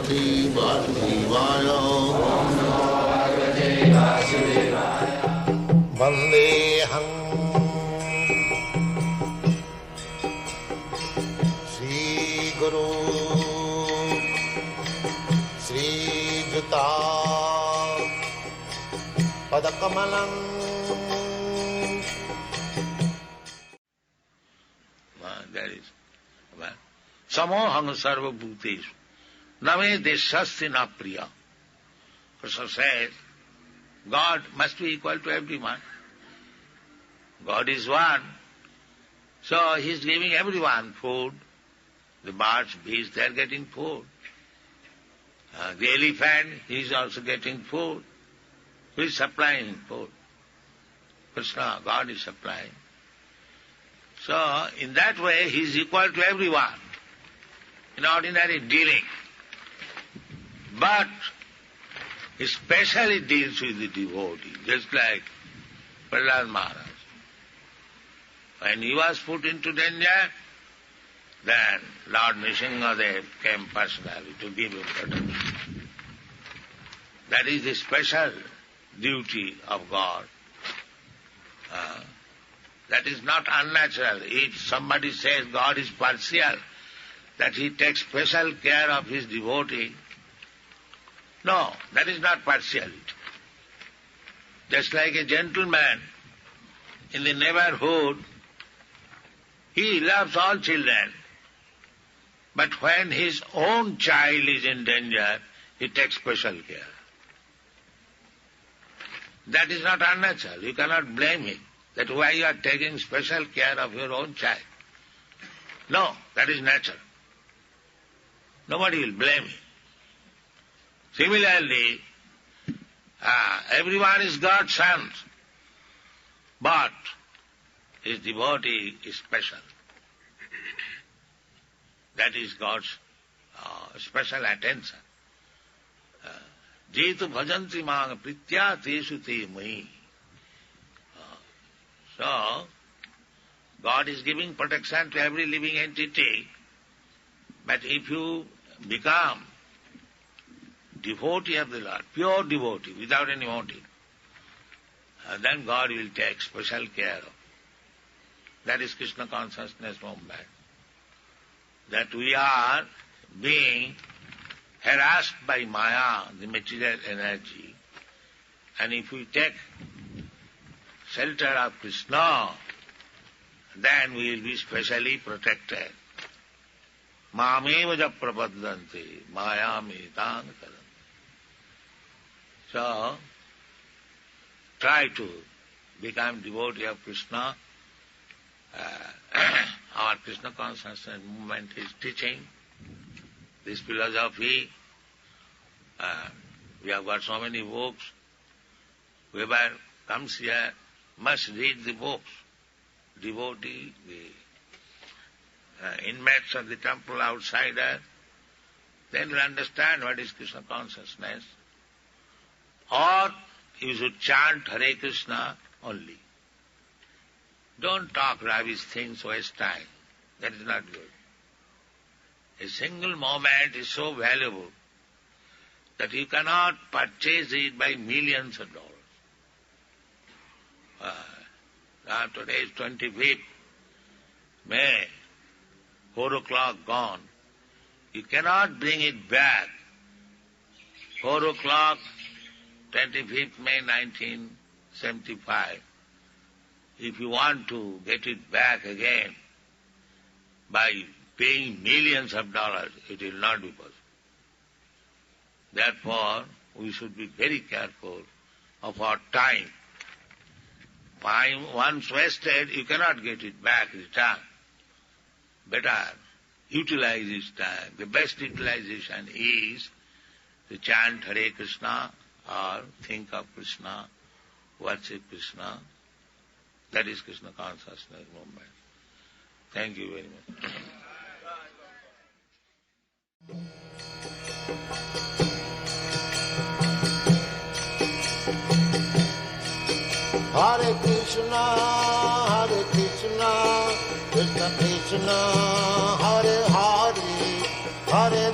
भगवते वासुदेवाय। वन्देऽहं श्रीगुरु श्रीयुता पदकमलं। समोहं सर्वभूतेषु न मे देशस्य न priya. Krishna says, God must be equal to everyone. God is one. So He is giving everyone food. The birds, bees, they are getting food. The elephant, he is also getting food. Who is supplying food? Krishna, God is supplying. So, in that way, He is equal to everyone in ordinary dealing. But He specially deals with the devotee, just like Prahlad Maharaj. When he was put into danger, then Lord Nrsimhadev came personally to give him protection. That is the special duty of God. That is not unnatural. If somebody says God is partial, that He takes special care of His devotee, no, that is not partiality. Just like a gentleman in the neighborhood, he loves all children, but when his own child is in danger, he takes special care. That is not unnatural. You cannot blame him that why you are taking special care of your own child. No, that is natural. Nobody will blame him. Similarly, everyone is God's sons, but his devotee is special. That is God's special attention. Jetu bhajanti mang pritya teshu te mai. So, God is giving protection to every living entity, but if you become devotee of the Lord, pure devotee, without any motive, then God will take special care of. That is Krishna consciousness movement. That we are being harassed by Maya, the material energy, and if we take shelter of Krishna, then we will be specially protected. Mameva ja prapaddante, maya metang karante. So, try to become devotee of Krishna. Our Krishna consciousness movement is teaching this philosophy. We have got so many books. Whoever comes here must read the books. Devotee, the inmates of the temple, outsider, then will understand what is Krishna consciousness. Or you should chant Hare Krishna only. Don't talk rubbish things, waste time. That is not good. A single moment is so valuable that you cannot purchase it by millions of dollars. Today is 25th May, 4 o'clock gone. You cannot bring it back. 4 o'clock, 25th May 1975. If you want to get it back again by paying millions of dollars, it will not be possible. Therefore, we should be very careful of our time. Time once wasted, you cannot get it back return. Better utilize this time. The best utilization is to chant Hare Krishna or think of Krishna, worship Krishna. That is Krishna consciousness movement. Thank you very much. Hare Krishna, Krishna Krishna, Hare Hare, Hare